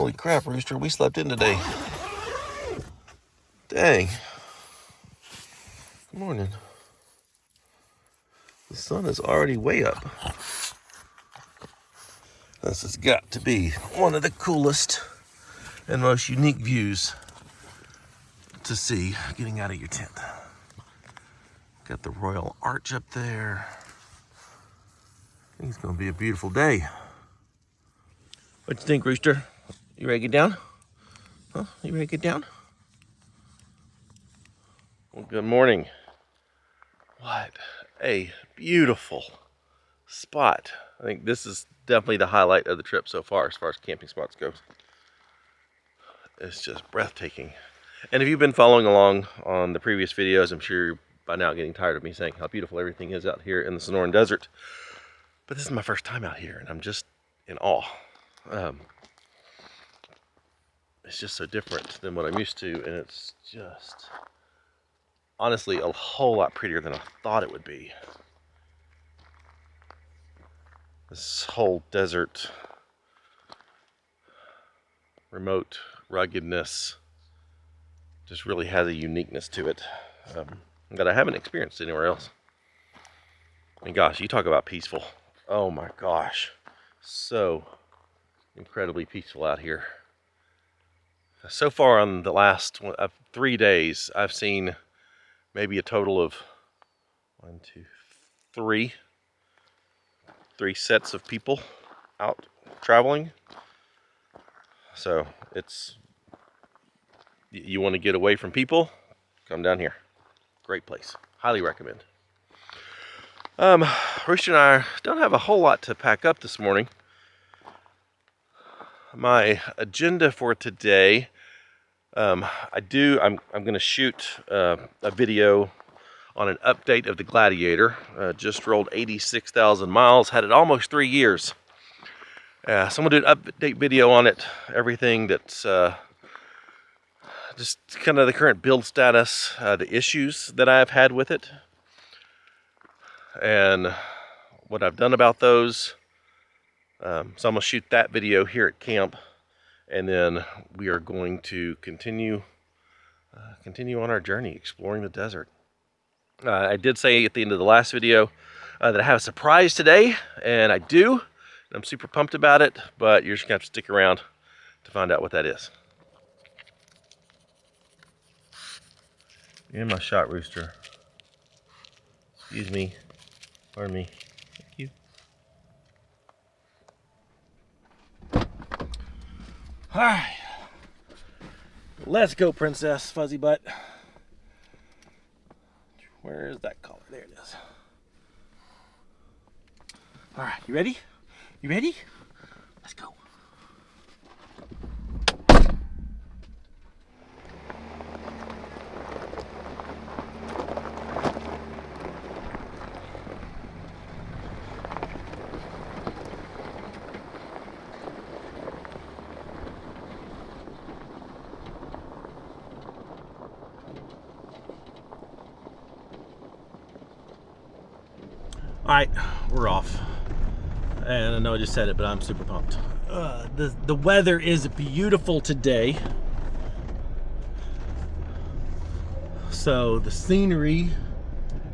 Holy crap, Rooster, we slept in today. Dang. Good morning. The sun is already way up. This has got to be one of the coolest and most unique views to see getting out of your tent. Got the Royal Arch up there. I think it's gonna be a beautiful day. What you think, Rooster? You ready to get down? Huh? You ready to get down? Well, good morning. What a beautiful spot. I think this is definitely the highlight of the trip so far as camping spots goes. It's just breathtaking. And if you've been following along on the previous videos, I'm sure you're by now getting tired of me saying how beautiful everything is out here in the Sonoran Desert. But this is my first time out here, and I'm just in awe. It's just so different than what I'm used to, and it's just honestly a whole lot prettier than I thought it would be. This whole desert, remote ruggedness, just really has a uniqueness to it that I haven't experienced anywhere else. And gosh, you talk about peaceful. Oh my gosh, so incredibly peaceful out here. So far on the last 3 days, I've seen maybe a total of 3 sets of people out traveling. So it's, you want to get away from people, come down here. Great place. Highly recommend. Rooster and I don't have a whole lot to pack up this morning. My agenda for today, I'm going to shoot a video on an update of the Gladiator. Just rolled 86,000 miles, had it almost 3 years. So I'm going to do an update video on it, everything that's just kind of the current build status, the issues that I've had with it, and what I've done about those. So I'm going to shoot that video here at camp, and then we are going to continue on our journey exploring the desert. I did say at the end of the last video that I have a surprise today, and I do. I'm super pumped about it, but you're just going to have to stick around to find out what that is. You're in my shot, Rooster. Excuse me. Pardon me. Thank you. Alright. Let's go, Princess Fuzzy Butt. Where is that collar? There it is. Alright, you ready? You ready? Let's go. Alright, we're off. And I know I just said it, but I'm super pumped. The weather is beautiful today. So the scenery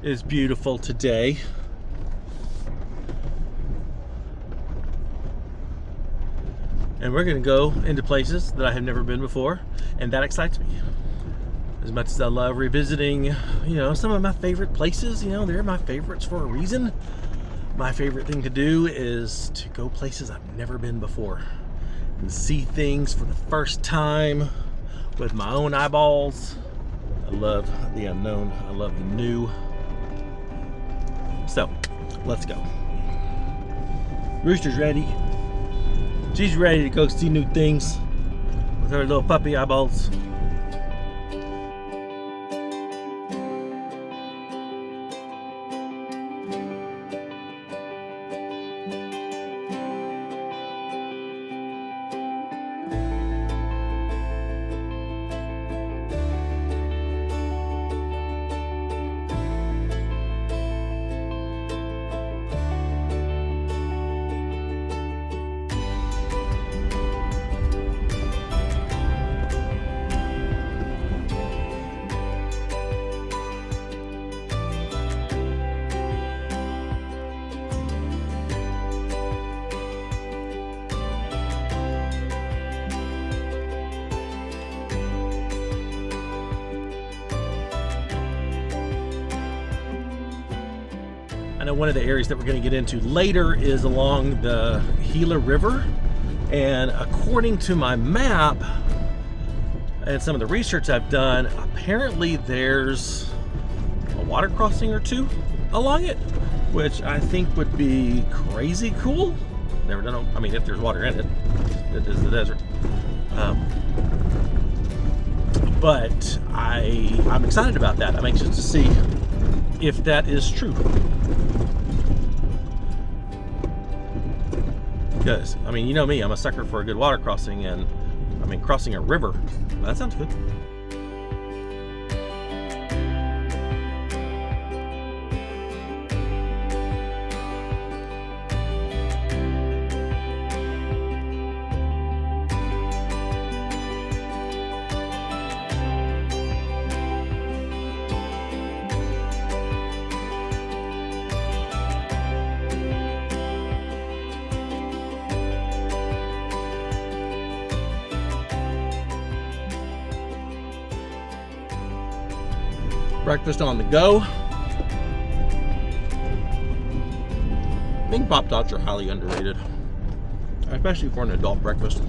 is beautiful today. And we're gonna go into places that I have never been before, and that excites me. As much as I love revisiting, you know, some of my favorite places, you know, they're my favorites for a reason. My favorite thing to do is to go places I've never been before and see things for the first time with my own eyeballs. I love the unknown. I love the new. So, let's go. Rooster's ready. She's ready to go see new things with her little puppy eyeballs. know one of the areas that we're going to get into later is along the Gila River, and according to my map and some of the research I've done, apparently there's a water crossing or two along it, which I think would be crazy cool. Never done. I mean, if there's water in it, it is the desert. But I'm excited about that. I'm anxious to see if that is true. Because, I mean, you know me, I'm a sucker for a good water crossing, and I mean, crossing a river, that sounds good. Breakfast on the go. I think Pop Tarts are highly underrated, especially for an adult breakfast.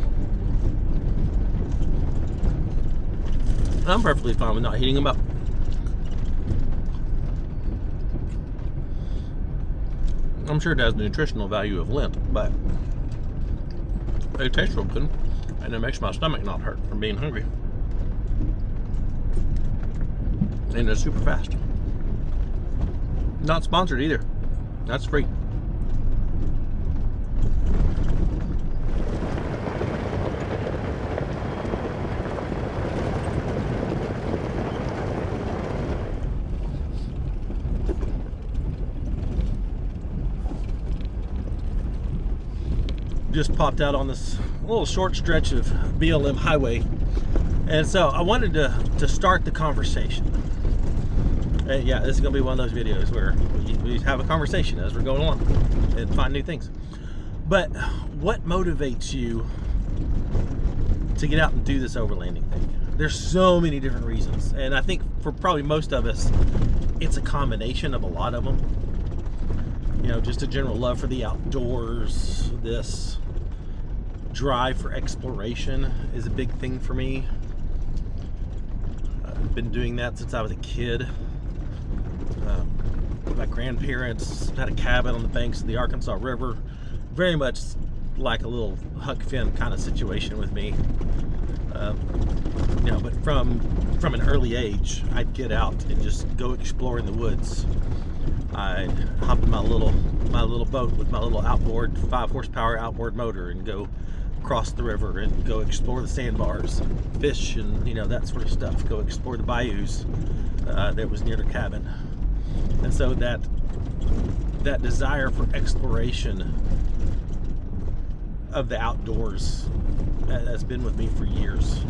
I'm perfectly fine with not heating them up. I'm sure it has the nutritional value of Lent, but they taste real good, and it makes my stomach not hurt from being hungry. And they're super fast. Not sponsored either. That's free. Just popped out on this little short stretch of BLM highway, and so I wanted to start the conversation. And yeah, this is going to be one of those videos where we have a conversation as we're going along and find new things. But what motivates you to get out and do this overlanding thing? There's so many different reasons, and I think for probably most of us, it's a combination of a lot of them. You know, just a general love for the outdoors. This drive for exploration is a big thing for me. I've been doing that since I was a kid. My grandparents had a cabin on the banks of the Arkansas River, very much like a little Huck Finn kind of situation with me. You know, but from an early age, I'd get out and just go explore in the woods. I'd hop in my little boat with my little outboard, 5 horsepower outboard motor, and go across the river and go explore the sandbars and fish and, you know, that sort of stuff. Go explore the bayous that was near the cabin. And so that desire for exploration of the outdoors has been with me for years.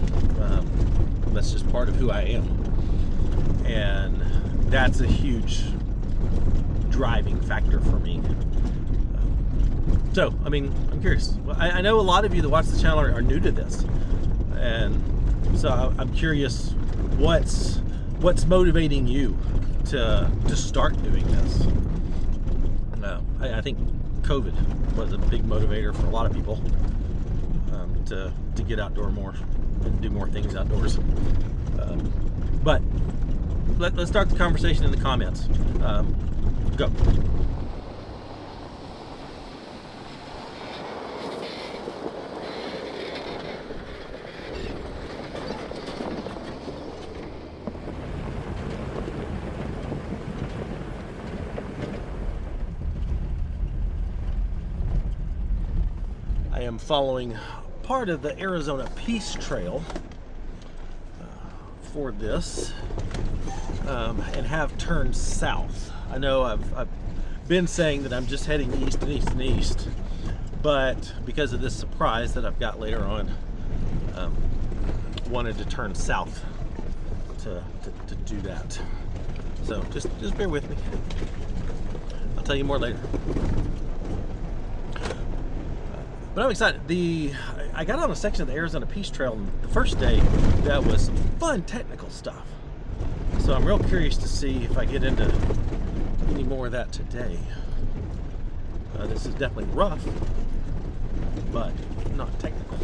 That's just part of who I am, and that's a huge driving factor for me. So, I mean, I'm curious. I know a lot of you that watch the channel are new to this, and so I'm curious what's motivating you to start doing this. I think COVID was a big motivator for a lot of people to get outdoor more and do more things outdoors. But let's start the conversation in the comments. Go. I am following part of the Arizona Peace Trail for this, and have turned south. I know I've been saying that I'm just heading east and east and east, but because of this surprise that I've got later on, wanted to turn south to do that. So just bear with me. I'll tell you more later. But I'm excited. I got on a section of the Arizona Peace Trail the first day that was some fun technical stuff. So I'm real curious to see if I get into any more of that today. This is definitely rough, but not technical.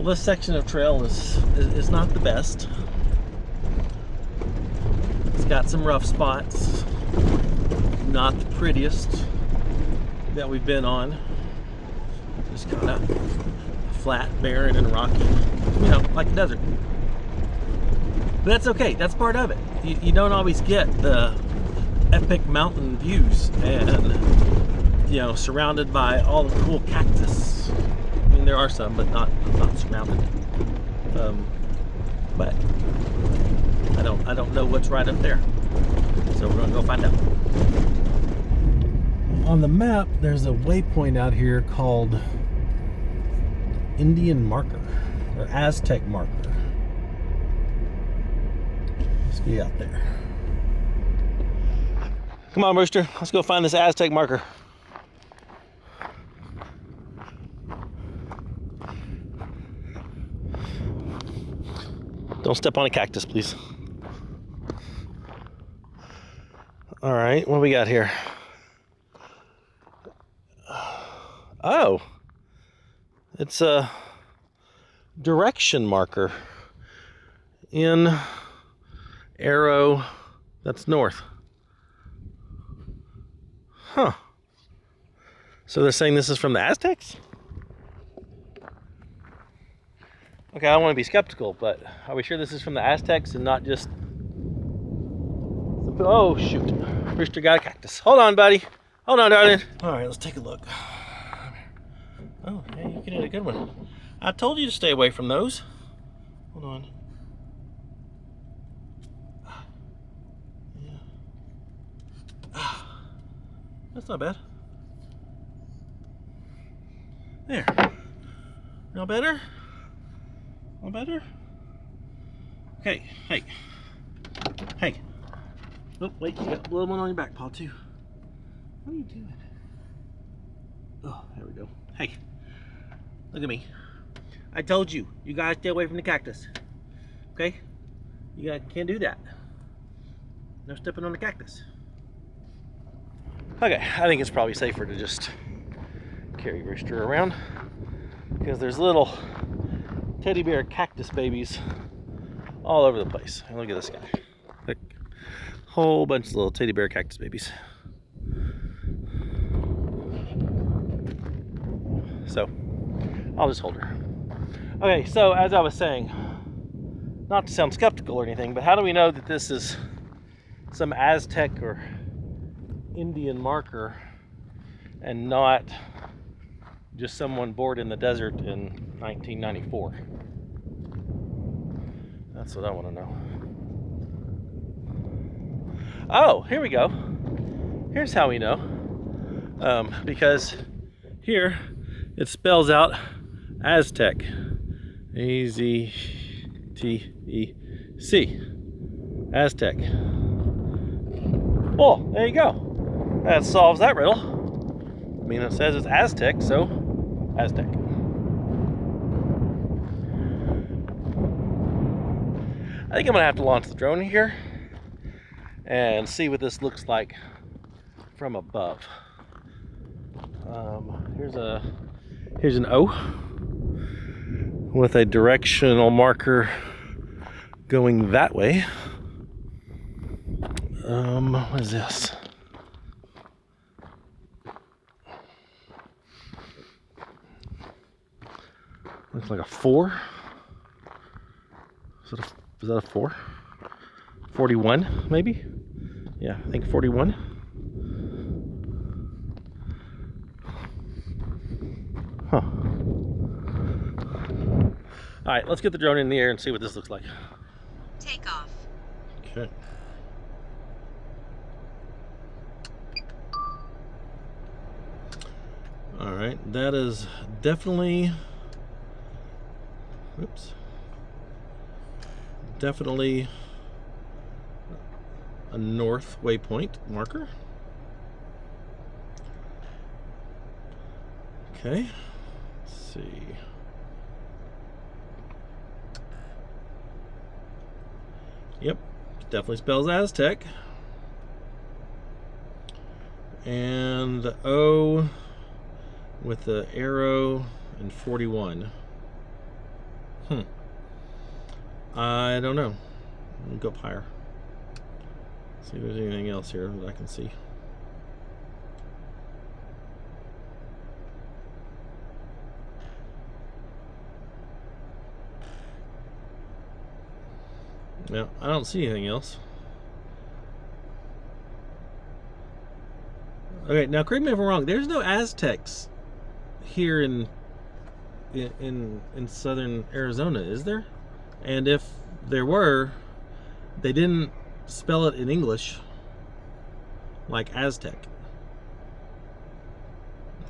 This section of trail is not the best. It's got some rough spots. Not the prettiest that we've been on. Just kind of flat, barren, and rocky. You know, like a desert. But that's okay. That's part of it. You don't always get the epic mountain views and, you know, surrounded by all the cool cactus. I mean, there are some, but not surrounded. But I don't know what's right up there, so we're gonna go find out. On the map, there's a waypoint out here called Indian Marker or Aztec Marker. Let's be out there. Come on, Rooster. Let's go find this Aztec Marker. Don't step on a cactus, please. All right, what do we got here? Oh, it's a direction marker in arrow that's north. Huh. So they're saying this is from the Aztecs? Okay, I don't want to be skeptical, but are we sure this is from the Aztecs and not just... Oh, shoot. Rooster got a cactus. Hold on, buddy. Hold on, darling. All right, let's take a look. Oh, hey, you can hit a good one. I told you to stay away from those. Hold on. Yeah. That's not bad. There. No better? No better? Okay, hey. Hey. Oh, wait, you got a little one on your back paw, too. What are you doing? Oh, there we go. Hey. Look at me. I told you, you guys stay away from the cactus. Okay? You guys can't do that. No stepping on the cactus. Okay, I think it's probably safer to just carry Rooster around because there's little teddy bear cactus babies all over the place. And look at this guy. Look, whole bunch of little teddy bear cactus babies. So, I'll just hold her. Okay, so as I was saying, not to sound skeptical or anything, but how do we know that this is some Aztec or Indian marker and not just someone bored in the desert in 1994? That's what I want to know. Oh, here we go. Here's how we know. Because here it spells out Aztec. A-Z-T-E-C. Aztec. Well, there you go. That solves that riddle. I mean, it says it's Aztec, so Aztec. I think I'm gonna have to launch the drone here and see what this looks like from above. Here's an O with a directional marker going that way. What is this? Looks like a 4. Is that a 4? 41, maybe? Yeah, I think 41. All right, let's get the drone in the air and see what this looks like. Take off. Okay. All right, that is definitely, oops, definitely a north waypoint marker. Okay, let's see. Yep, definitely spells Aztec. And the O with the arrow and 41. I don't know. Let me go up higher. See if there's anything else here that I can see. No, I don't see anything else. Okay, now correct me if I'm wrong. There's no Aztecs here in southern Arizona, is there? And if there were, they didn't spell it in English like Aztec.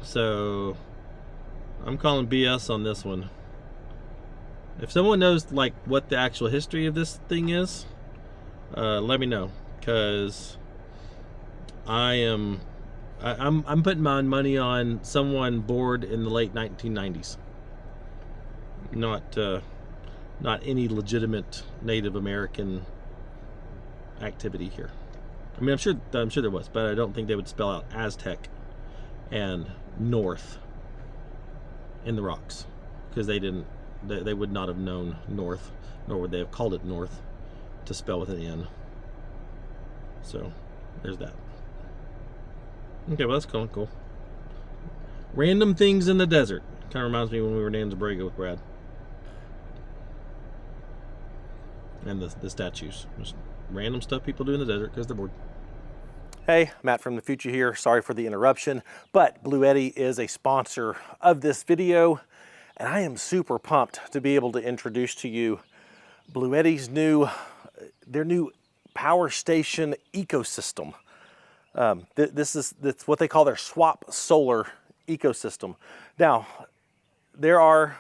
So I'm calling BS on this one. If someone knows like what the actual history of this thing is, let me know, because I'm putting my money on someone bored in the late 1990s. Not any legitimate Native American activity here. I mean, I'm sure there was, but I don't think they would spell out Aztec and North in the rocks, because they would not have known North, nor would they have called it North to spell with an N. So there's that. Okay, well, that's cool. Random things in the desert. Kind of reminds me when we were in Anza-Borrego with Brad. And the statues. Just random stuff people do in the desert because they're bored. Hey, Matt from the future here. Sorry for the interruption, but Bluetti is a sponsor of this video, and I am super pumped to be able to introduce to you Bluetti's new power station ecosystem. That's what they call their Swapsolar ecosystem. Now, there are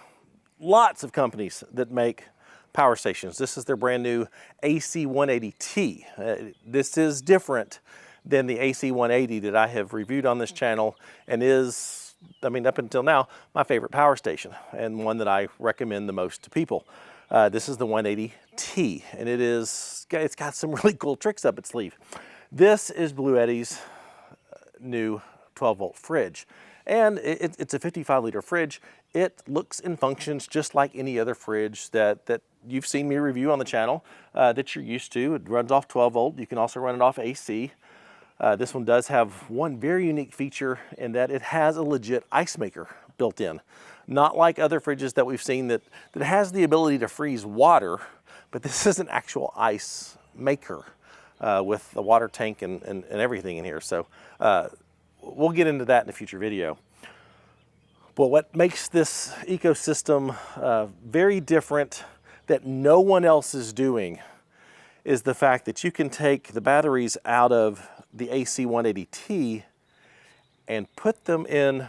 lots of companies that make power stations. This is their brand new AC180T. This is different than the AC180 that I have reviewed on this channel, and is, I mean, up until now, my favorite power station, and one that I recommend the most to people. This is the 180T, and it's got some really cool tricks up its sleeve. This is Bluetti's new 12-volt fridge, and it's a 55-liter fridge. It looks and functions just like any other fridge that you've seen me review on the channel, that you're used to. It runs off 12-volt. You can also run it off AC. This one does have one very unique feature, in that it has a legit ice maker built in. Not like other fridges that we've seen that has the ability to freeze water, but this is an actual ice maker with the water tank and everything in here. So we'll get into that in a future video. But what makes this ecosystem very different, that no one else is doing, is the fact that you can take the batteries out of the AC180T and put them in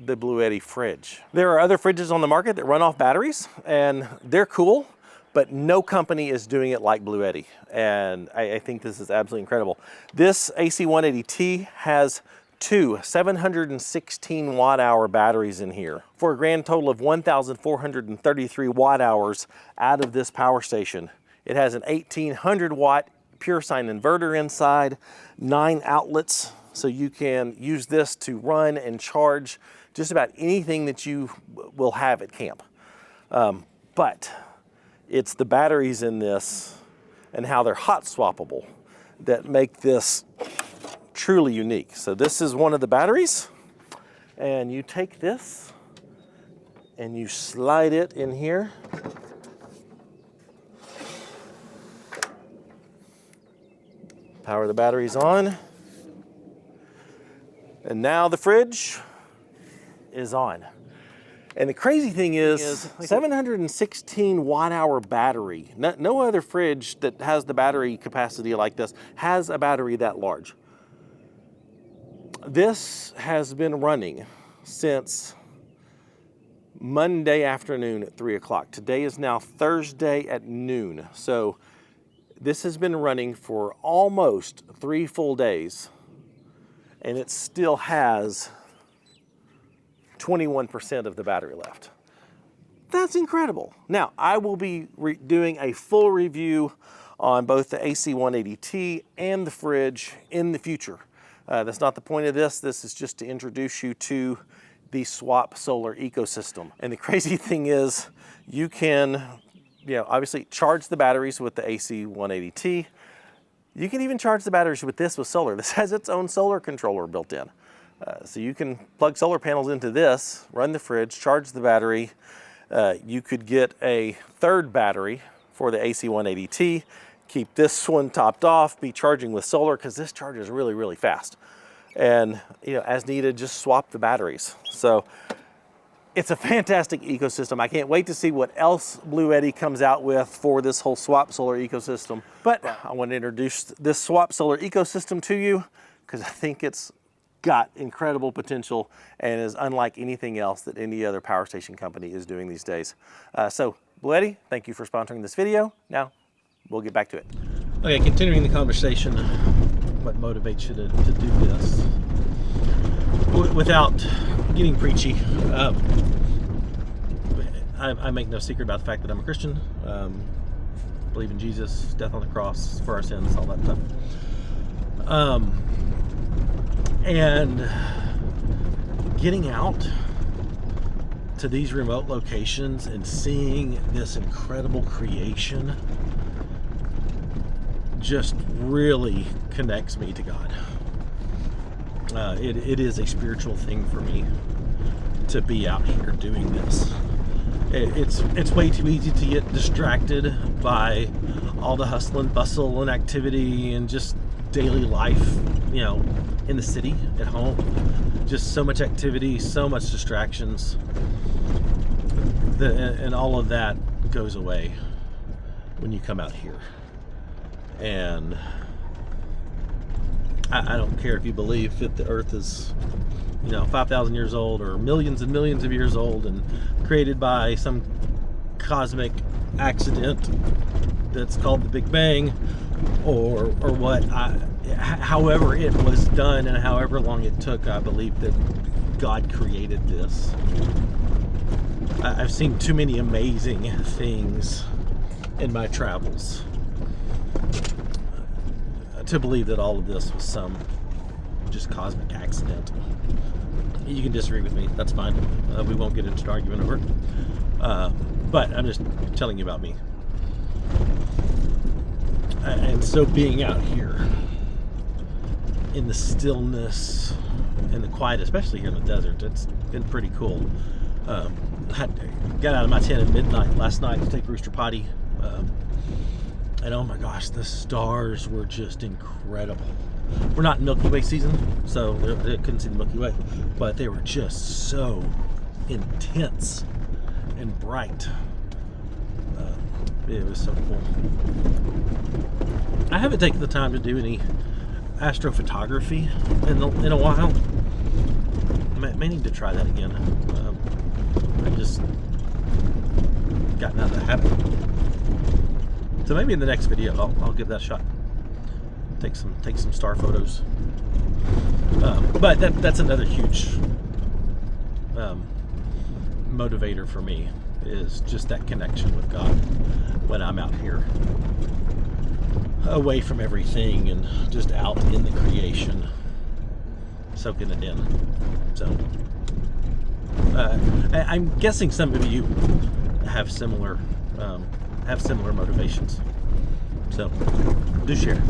the Bluetti fridge. There are other fridges on the market that run off batteries, and they're cool, but no company is doing it like Bluetti. And I think this is absolutely incredible. This AC180T has two 716 watt-hour batteries in here for a grand total of 1,433 watt-hours out of this power station. It has an 1,800 watt pure sine inverter inside, 9 outlets, so you can use this to run and charge just about anything that you will have at camp. But it's the batteries in this and how they're hot swappable that make this truly unique. So this is one of the batteries, and you take this and you slide it in here. Power the batteries on, and now the fridge is on. And the crazy thing is 716 watt hour battery. No other fridge that has the battery capacity like this has a battery that large. This has been running since Monday afternoon at 3 o'clock. Today is now Thursday at noon. So this has been running for almost 3 full days, and it still has 21% of the battery left. That's incredible. Now, I will be doing a full review on both the AC 180T and the fridge in the future. That's not the point of this. This is just to introduce you to the Swapsolar ecosystem. And the crazy thing is, you can, obviously charge the batteries with the AC 180T. You can even charge the batteries with solar. This has its own solar controller built in. So you can plug solar panels into this, run the fridge, charge the battery. You could get a third battery for the AC 180T, keep this one topped off, be charging with solar, because this charges really, really fast. And as needed, just swap the batteries. So it's a fantastic ecosystem. I can't wait to see what else Bluetti comes out with for this whole Swapsolar ecosystem. But I want to introduce this Swapsolar ecosystem to you because I think it's got incredible potential and is unlike anything else that any other power station company is doing these days. So Bluetti, thank you for sponsoring this video. Now we'll get back to it. Okay, continuing the conversation, what motivates you to do this? Without getting preachy, I make no secret about the fact that I'm a Christian, believe in Jesus, death on the cross for our sins, all that stuff. And getting out to these remote locations and seeing this incredible creation just really connects me to God. It is a spiritual thing for me to be out here doing this. It's way too easy to get distracted by all the hustle and bustle and activity and just daily life, in the city, at home. Just so much activity, so much distractions, and all of that goes away when you come out here. And I don't care if you believe that the earth is 5,000 years old or millions and millions of years old and created by some cosmic accident that's called the Big Bang, or what. However it was done and however long it took, I believe that God created this. I've seen too many amazing things in my travels to believe that all of this was some just cosmic accident. You can disagree with me, that's fine. We won't get into an argument over it. But I'm just telling you about me. And so being out here in the stillness and the quiet, especially here in the desert, it's been pretty cool. Got out of my tent at midnight last night to take Rooster Potty. And oh my gosh, the stars were just incredible. We're not in Milky Way season, so they couldn't see the Milky Way, but they were just so intense and bright. It was so cool. I haven't taken the time to do any astrophotography in a while. I may need to try that again. I just gotten out of the habit. So maybe in the next video I'll give that a shot. Take some star photos. But that's another huge motivator for me, is just that connection with God when I'm out here, away from everything and just out in the creation, soaking it in. So I'm guessing some of you have similar motivations. So do share.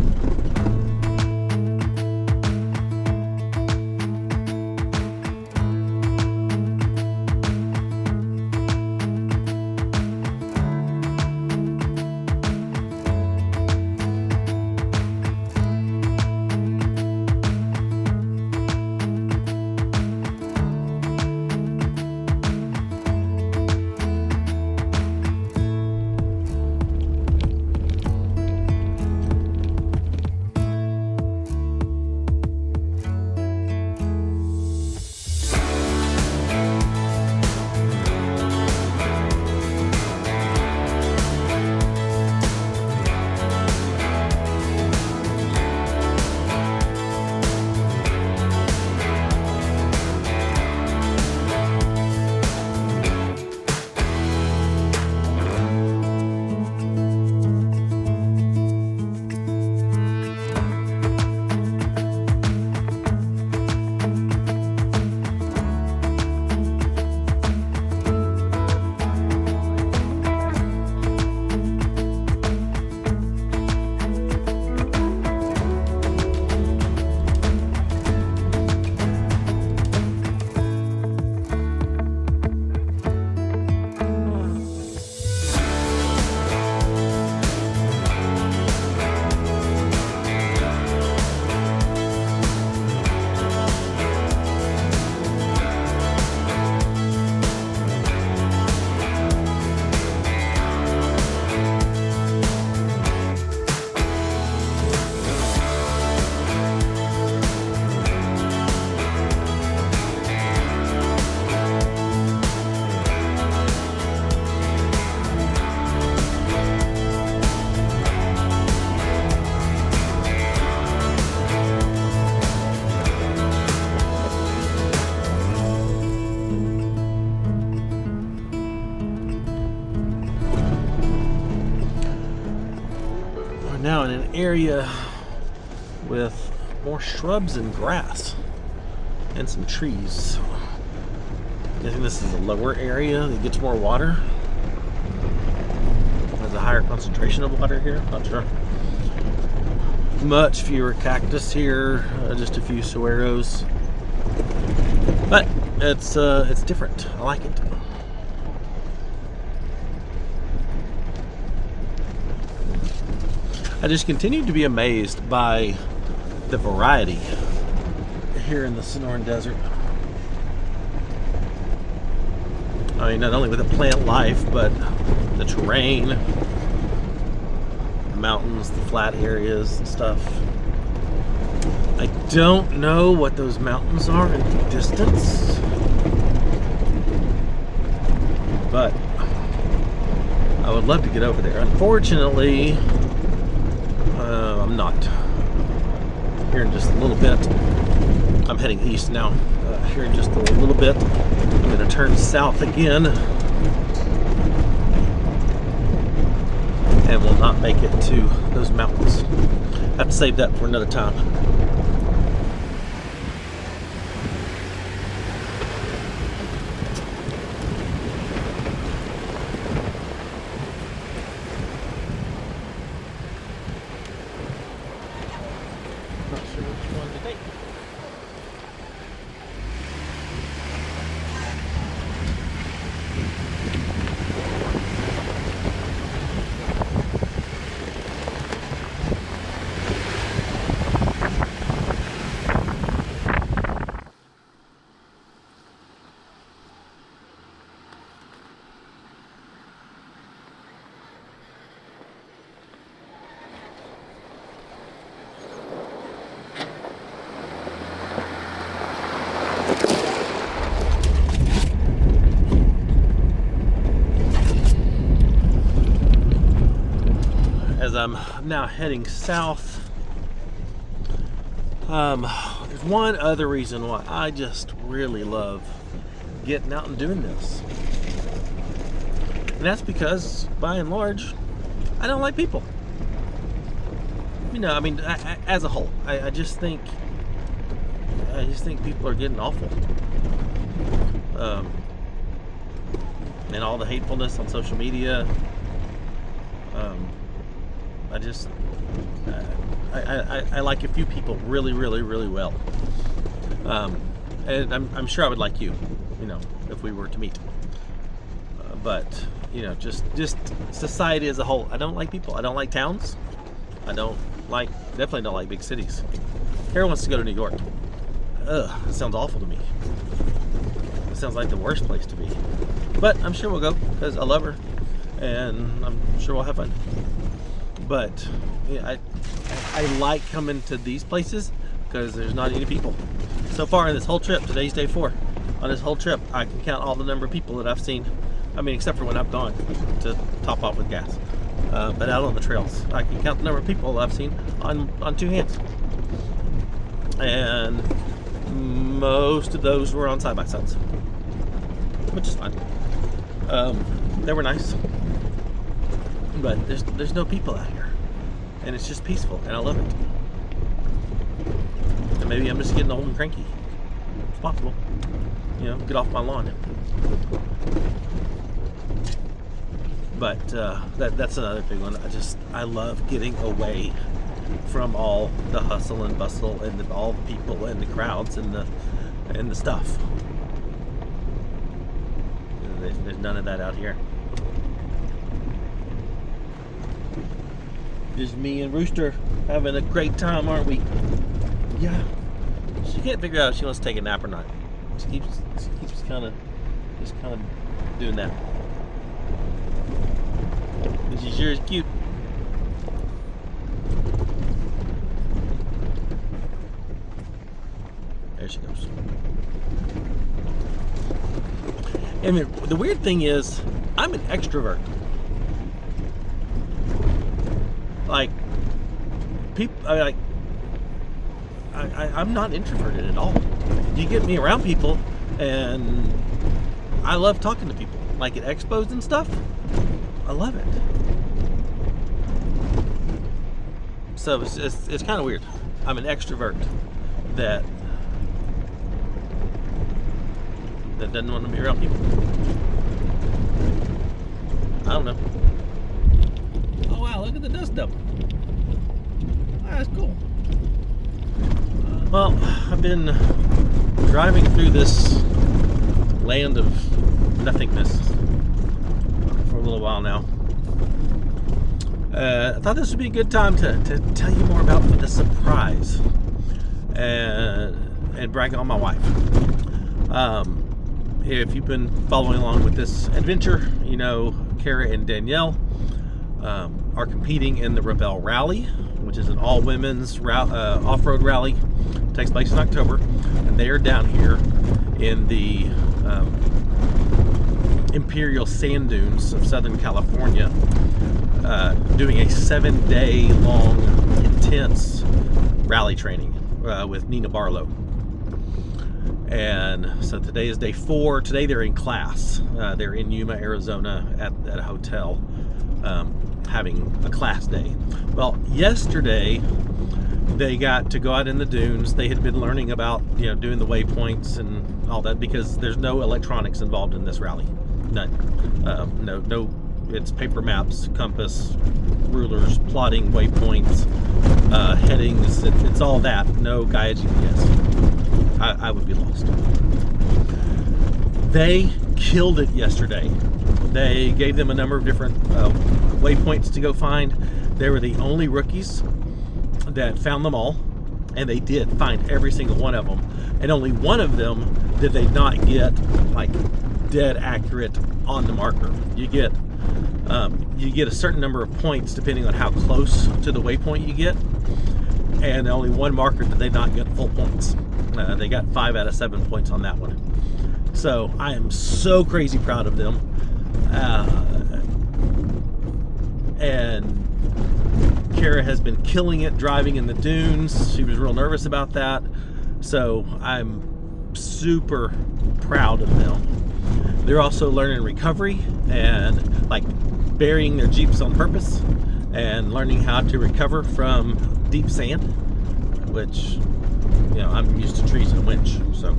now in an area with more shrubs and grass and some trees. I think this is a lower area that gets more water. There's a higher concentration of water here. Not sure. Much fewer cactus here. Just a few saguaros. But it's different. I like it. I just continue to be amazed by the variety here in the Sonoran Desert. I mean, not only with the plant life, but the terrain, the mountains, the flat areas and stuff. I don't know what those mountains are in the distance, but I would love to get over there. Unfortunately, I'm not. Here in just a little bit. I'm heading east now. Here in just a little bit, I'm going to turn south again, and will not make it to those mountains. I have to save that for another time. Not sure which one to take. As I'm now heading south, there's one other reason why I just really love getting out and doing this, and that's because by and large I don't like people. You know, I mean, as a whole, I just think people are getting awful, and all the hatefulness on social media. I like a few people really, really, really well, and I'm sure I would like you, you know, if we were to meet. But you know, just society as a whole. I don't like people. I don't like towns. Definitely don't like big cities. Cara wants to go to New York. Ugh, that sounds awful to me. It sounds like the worst place to be. But I'm sure we'll go because I love her, and I'm sure we'll have fun. But yeah, I like coming to these places because there's not any people. So far in this whole trip, today's day 4. On this whole trip, I can count all the number of people that I've seen. I mean, except for when I've gone to top off with gas. But out on the trails, I can count the number of people I've seen on 2 hands. And most of those were on side-by-sides, which is fine. They were nice. But there's no people out here, and it's just peaceful, and I love it. And maybe I'm just getting old and cranky. It's possible, you know. Get off my lawn. But that's another big one. I love getting away from all the hustle and bustle and all the people and the crowds and the stuff. There's none of that out here. Just me and Rooster having a great time, aren't we? Yeah. She can't figure out if she wants to take a nap or not. She keeps kind of doing that. But she sure is cute. There she goes. And the weird thing is, I'm an extrovert. Like, people, I'm not introverted at all. You get me around people, and I love talking to people. Like at expos and stuff, I love it. So it's kind of weird. I'm an extrovert that doesn't want to be around people. I don't know. Oh wow, look at the dust devil. That's cool. Well, I've been driving through this land of nothingness for a little while now. I thought this would be a good time to tell you more about the surprise and brag on my wife. If you've been following along with this adventure, you know Cara and Danielle are competing in the Rebelle Rally, which is an all-women's off-road rally. It takes place in October, and they are down here in the Imperial Sand Dunes of Southern California, doing a 7-day long intense rally training with Nina Barlow. And so today is day 4. Today they're in class. They're in Yuma, Arizona at a hotel having a class day. Well, yesterday they got to go out in the dunes. They had been learning about, doing the waypoints and all that, because there's no electronics involved in this rally. None. No. It's paper maps, compass, rulers, plotting, waypoints, headings. It's all that. No guided GPS. I would be lost. They killed it yesterday. They gave them a number of different waypoints to go find. They were the only rookies that found them all, and they did find every single one of them. And only one of them did they not get like dead accurate on the marker. You get a certain number of points depending on how close to the waypoint you get, and only one marker did they not get full points. They got 5 out of 7 points on that one. So I am so crazy proud of them. And Cara has been killing it driving in the dunes. She was real nervous about that. So I'm super proud of them. They're also learning recovery and like burying their Jeeps on purpose and learning how to recover from deep sand, which, I'm used to trees and a winch, so.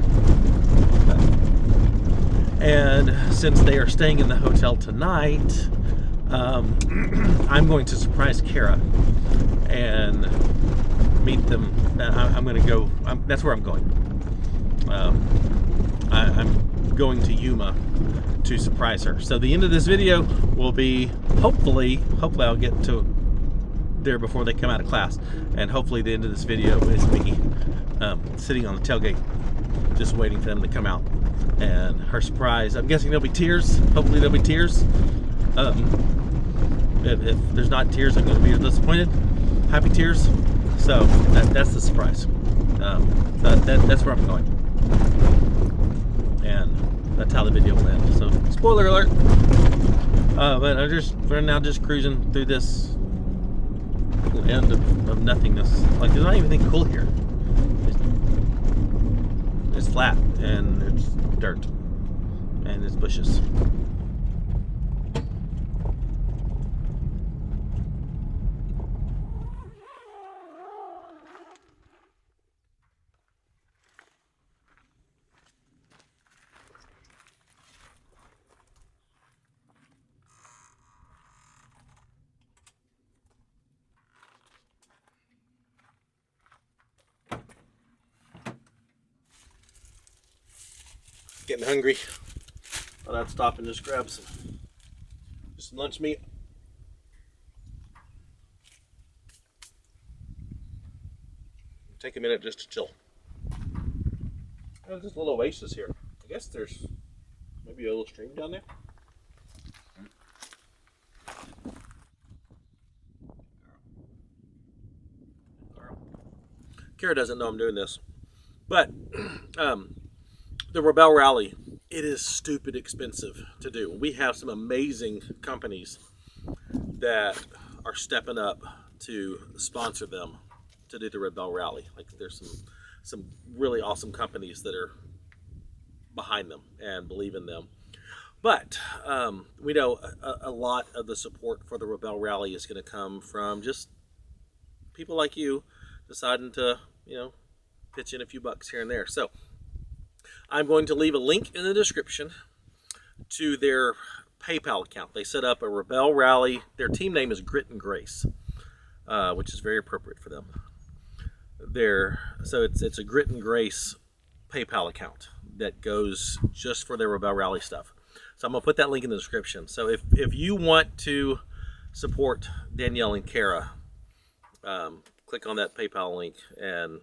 And since they are staying in the hotel tonight, I'm going to surprise Cara and meet them. I'm going to go, that's where I'm going. I'm going to Yuma to surprise her. So the end of this video will be, hopefully I'll get to there before they come out of class. And hopefully the end of this video is me sitting on the tailgate, just waiting for them to come out. And her surprise, I'm guessing there'll be tears. Hopefully there'll be tears. If there's not tears, I'm going to be disappointed. Happy tears. So that's the surprise. That's where I'm going. And that's how the video will end. So spoiler alert. But we're now just cruising through this land of nothingness. Like, there's not even anything cool here. It's flat and it's dirt and it's bushes. Getting hungry. Thought I'd stop and just grab some lunch meat. Take a minute just to chill. There's this little oasis here. I guess there's maybe a little stream down there. Cara doesn't know I'm doing this, but the Rebelle Rally, it is stupid expensive to do. We have some amazing companies that are stepping up to sponsor them to do the Rebelle Rally. Like, there's some really awesome companies that are behind them and believe in them. But we know a lot of the support for the Rebelle Rally is going to come from just people like you deciding to, pitch in a few bucks here and there. So I'm going to leave a link in the description to their PayPal account. They set up a Rebelle rally. Their team name is Grit and Grace, which is very appropriate for them. So it's a Grit and Grace PayPal account that goes just for their Rebelle rally stuff. So I'm gonna put that link in the description. So if you want to support Danielle and Cara, click on that PayPal link, and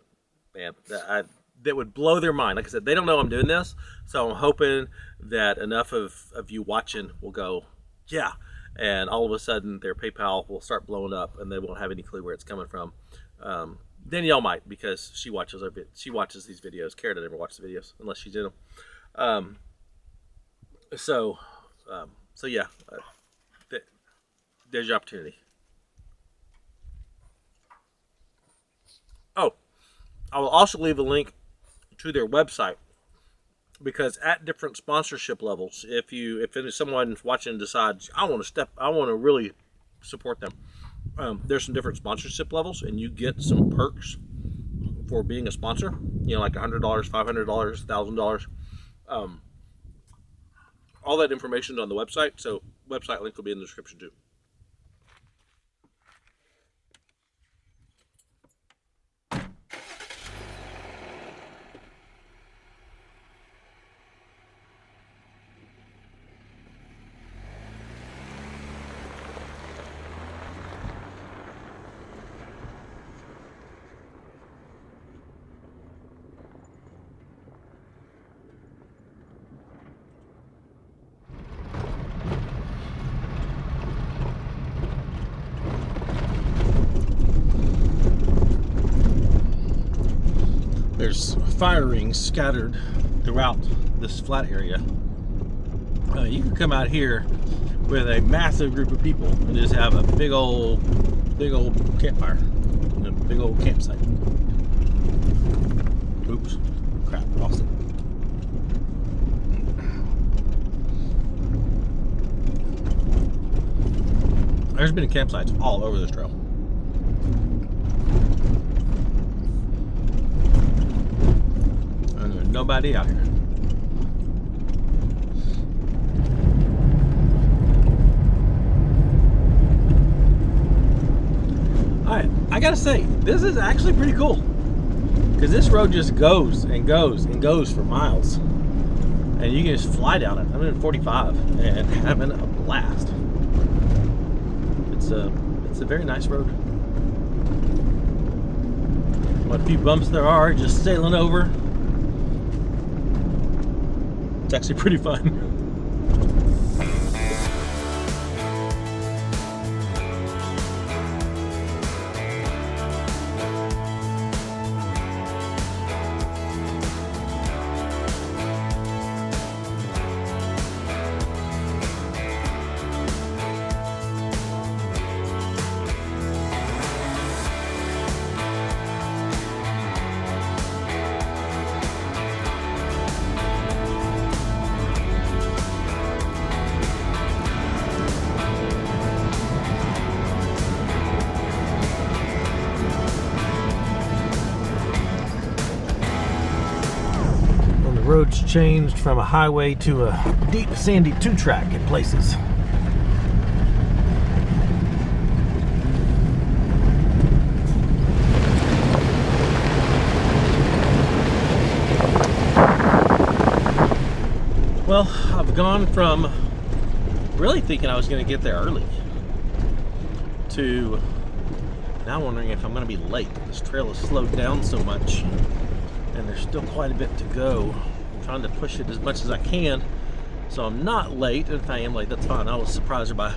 man, that would blow their mind. Like I said, they don't know I'm doing this, so I'm hoping that enough of you watching will go, yeah, and all of a sudden their PayPal will start blowing up, and they won't have any clue where it's coming from. Danielle might, because she watches these videos. Cara never watches the videos unless she's in them. So yeah, there's your opportunity. Oh, I will also leave a link to their website, because at different sponsorship levels, if someone's watching decides I want to really support them, there's some different sponsorship levels, and you get some perks for being a sponsor. Like $100, $500, $1,000. All that information is on the website, so website link will be in the description too. There's fire rings scattered throughout this flat area. You can come out here with a massive group of people and just have a big old campfire, a big old campsite. Oops, crap, lost it. There's been campsites all over this trail. And there's nobody out here. Alright, I gotta say, this is actually pretty cool, because this road just goes and goes and goes for miles, and you can just fly down it. I'm in 45 and having a blast. It's a very nice road. What few bumps there are, just sailing over. It's actually pretty fun. Roads changed from a highway to a deep sandy 2-track in places. Well, I've gone from really thinking I was going to get there early to now wondering if I'm going to be late. This trail has slowed down so much, and there's still quite a bit to go. I'm trying to push it as much as I can so I'm not late. If I am late, that's fine. I was surprised by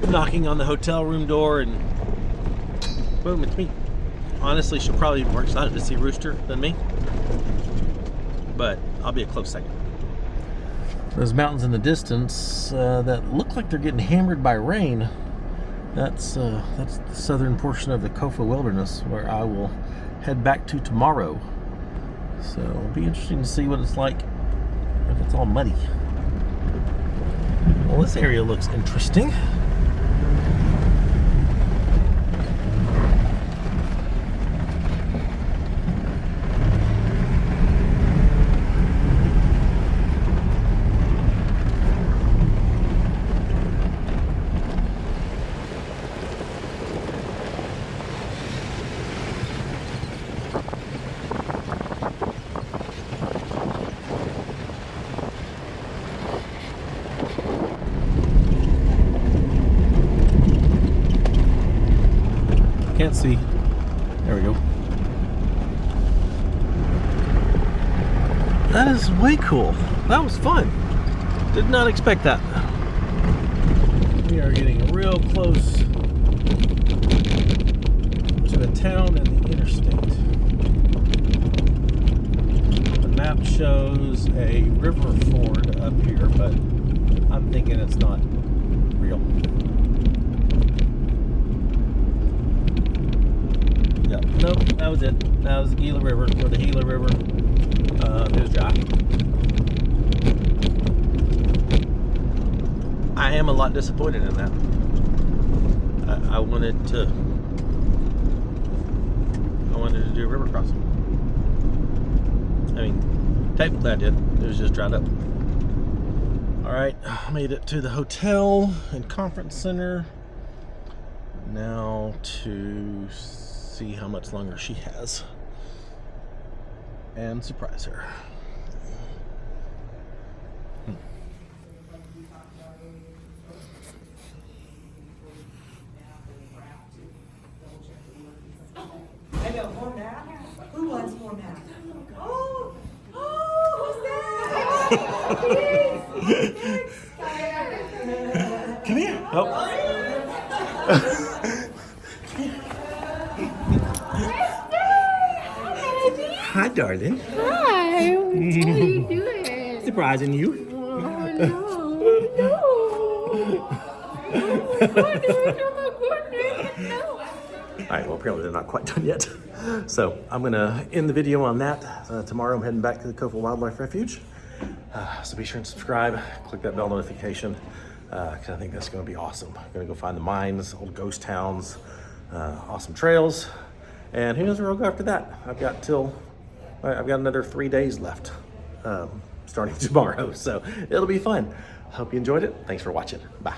knocking on the hotel room door and boom, it's me. Honestly, she'll probably be more excited to see Rooster than me, but I'll be a close second. Those mountains in the distance that look like they're getting hammered by rain, that's the southern portion of the Kofa Wilderness, where I will head back to tomorrow. So it'll be interesting to see what it's like if it's all muddy. Well, this area looks interesting. can't see. There we go. That is way cool. That was fun. Did not expect that. We are getting real close to the town and the interstate. The map shows a river ford up here, but I'm thinking it's not real. Yeah, nope, that was it. That was the Gila River, or the Gila River. It was dry. I am a lot disappointed in that. I wanted to do a river crossing. I mean, technically I did. It was just dried up. All right, I made it to the hotel and conference center. Now to see how much longer she has and surprise her. I know, more math? Who wants more math? Oh, who's that? Come here. Oh. Hi, darling. Hi. What are you doing? Surprising you. Oh, no. No. Oh, my goodness. Oh, my goodness. No. All right, well, apparently they're not quite done yet. So I'm gonna end the video on that. Tomorrow I'm heading back to the Coastal Wildlife Refuge. So be sure and subscribe, click that bell notification, because I think that's gonna be awesome. I'm gonna go find the mines, old ghost towns, awesome trails, and who knows where I'll go after that. I've got another 3 days left, starting tomorrow, so it'll be fun. Hope you enjoyed it. Thanks for watching. Bye.